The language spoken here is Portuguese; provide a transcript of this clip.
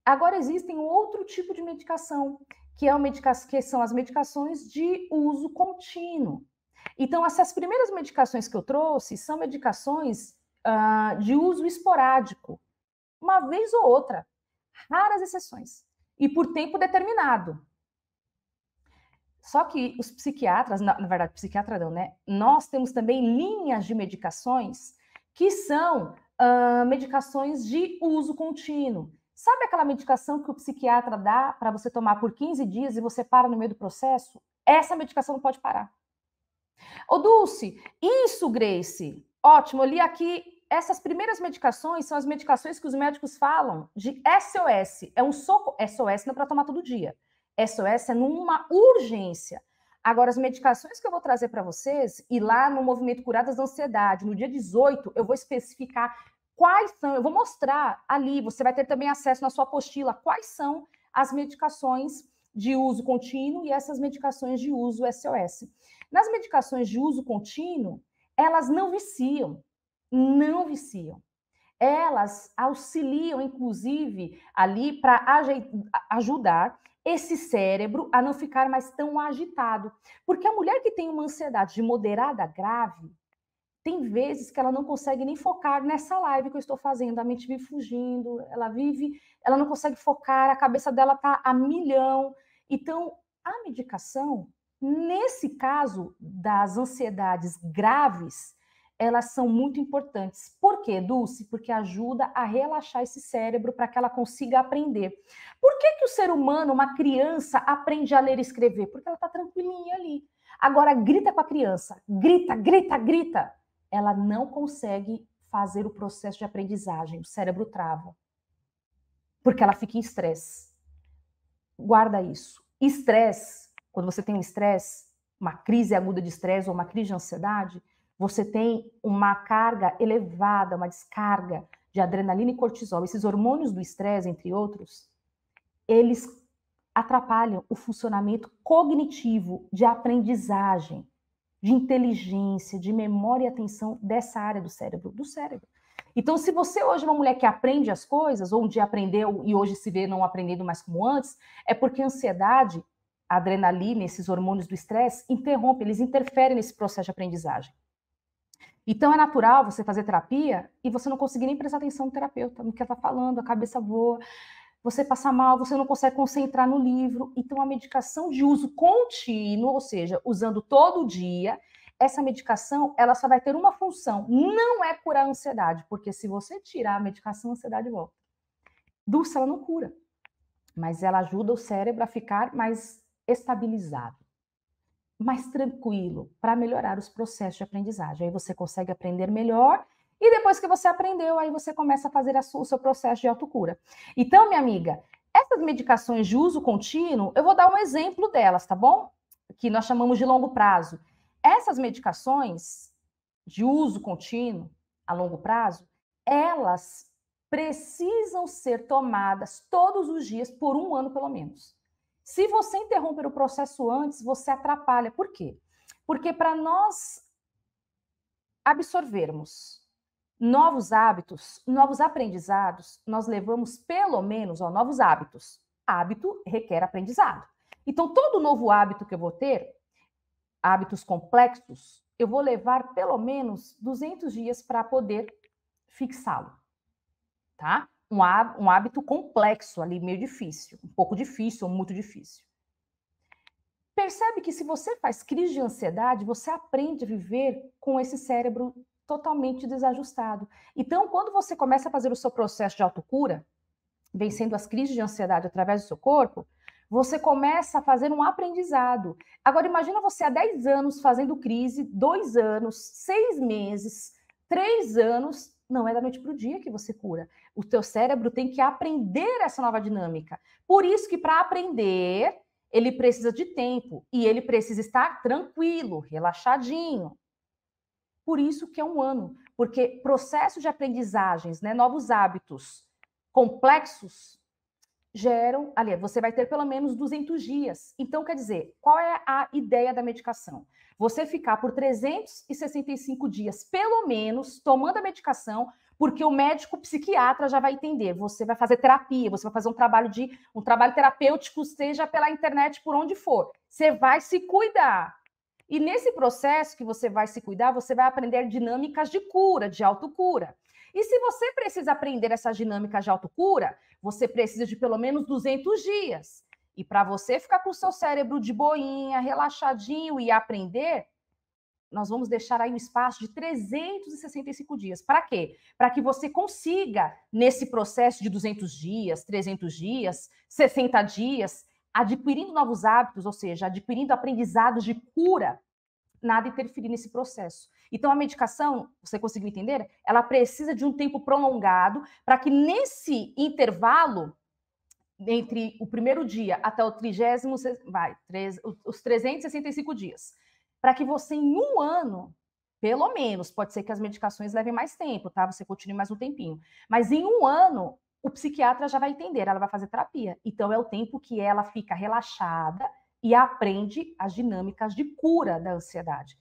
Agora, existem outro tipo de medicação, que são as medicações de uso contínuo. Então, essas primeiras medicações que eu trouxe são medicações de uso esporádico, uma vez ou outra, raras exceções, e por tempo determinado. Só que os psiquiatras, na verdade, psiquiatra não, né? Nós temos também linhas de medicações que são medicações de uso contínuo. Sabe aquela medicação que o psiquiatra dá para você tomar por 15 dias e você para no meio do processo? Essa medicação não pode parar. Ô, Dulce, isso, Grace. Ótimo, eu li aqui. Essas primeiras medicações são as medicações que os médicos falam de SOS. É um soco. SOS não é para tomar todo dia. SOS é numa urgência. Agora, as medicações que eu vou trazer para vocês, e lá no Movimento Curadas da Ansiedade, no dia 18, eu vou especificar quais são, eu vou mostrar ali, você vai ter também acesso na sua apostila, quais são as medicações de uso contínuo e essas medicações de uso SOS. Nas medicações de uso contínuo, elas não viciam. Não viciam. Elas auxiliam, inclusive, ali para ajudar esse cérebro a não ficar mais tão agitado. Porque a mulher que tem uma ansiedade de moderada a grave, tem vezes que ela não consegue nem focar nessa live que eu estou fazendo. A mente vive fugindo, ela não consegue focar, a cabeça dela está a milhão. Então, a medicação, nesse caso das ansiedades graves, elas são muito importantes. Por quê, Dulce? Porque ajuda a relaxar esse cérebro para que ela consiga aprender. Por que o ser humano, uma criança, aprende a ler e escrever? Porque ela está tranquilinha ali. Agora, grita com a criança. Grita, grita, grita. Ela não consegue fazer o processo de aprendizagem. O cérebro trava. Porque ela fica em estresse. Guarda isso. Estresse, quando você tem um estresse, uma crise aguda de estresse ou uma crise de ansiedade, você tem uma carga elevada, uma descarga de adrenalina e cortisol. Esses hormônios do estresse, entre outros, eles atrapalham o funcionamento cognitivo, de aprendizagem, de inteligência, de memória e atenção dessa área do cérebro, Então, se você hoje é uma mulher que aprende as coisas, ou um dia aprendeu e hoje se vê não aprendendo mais como antes, é porque a ansiedade, a adrenalina, esses hormônios do estresse, eles interferem nesse processo de aprendizagem. Então, é natural você fazer terapia e você não conseguir nem prestar atenção no terapeuta, no que ela está falando, a cabeça voa, você passa mal, você não consegue concentrar no livro. Então, a medicação de uso contínuo, ou seja, usando todo dia, essa medicação, ela só vai ter uma função, não é curar a ansiedade, porque se você tirar a medicação, a ansiedade volta. Dulce, ela não cura, mas ela ajuda o cérebro a ficar mais estabilizado, mais tranquilo, para melhorar os processos de aprendizagem. Aí você consegue aprender melhor e depois que você aprendeu, aí você começa a fazer o seu processo de autocura. Então, minha amiga, essas medicações de uso contínuo, eu vou dar um exemplo delas, tá bom? Que nós chamamos de longo prazo. Essas medicações de uso contínuo, a longo prazo, elas precisam ser tomadas todos os dias por 1 ano, pelo menos. Se você interromper o processo antes, você atrapalha. Por quê? Porque para nós absorvermos novos hábitos, novos aprendizados, nós levamos pelo menos, novos hábitos. Hábito requer aprendizado. Então, todo novo hábito que eu vou ter, hábitos complexos, eu vou levar pelo menos 200 dias para poder fixá-lo, tá? Um hábito complexo ali, meio difícil, um pouco difícil ou muito difícil. Percebe que se você faz crise de ansiedade, você aprende a viver com esse cérebro totalmente desajustado. Então, quando você começa a fazer o seu processo de autocura, vencendo as crises de ansiedade através do seu corpo, você começa a fazer um aprendizado. Agora, imagina você há 10 anos fazendo crise, 2 anos, 6 meses, 3 anos, não é da noite para o dia que você cura. O teu cérebro tem que aprender essa nova dinâmica. Por isso que para aprender, ele precisa de tempo e ele precisa estar tranquilo, relaxadinho. Por isso que é 1 ano, porque processo de aprendizagens, né, novos hábitos complexos geram, aliás, você vai ter pelo menos 200 dias. Então, quer dizer, qual é a ideia da medicação? Você ficar por 365 dias, pelo menos, tomando a medicação Porque o médico psiquiatra já vai entender, você vai fazer terapia, você vai fazer um trabalho terapêutico, seja pela internet, por onde for. Você vai se cuidar. E nesse processo que você vai se cuidar, você vai aprender dinâmicas de cura, de autocura. E se você precisa aprender essas dinâmicas de autocura, você precisa de pelo menos 200 dias. E para você ficar com o seu cérebro de boinha, relaxadinho e aprender, nós vamos deixar aí um espaço de 365 dias. Para quê? Para que você consiga, nesse processo de 200 dias, 300 dias, 60 dias, adquirindo novos hábitos, ou seja, adquirindo aprendizados de cura, nada interferir nesse processo. Então, a medicação, você conseguiu entender? Ela precisa de um tempo prolongado para que nesse intervalo, entre o primeiro dia até o 30º, os 365 dias, para que você, em um ano, pelo menos, pode ser que as medicações levem mais tempo, tá? Você continue mais um tempinho. Mas em um ano, o psiquiatra já vai entender, ela vai fazer terapia. Então, é o tempo que ela fica relaxada e aprende as dinâmicas de cura da ansiedade.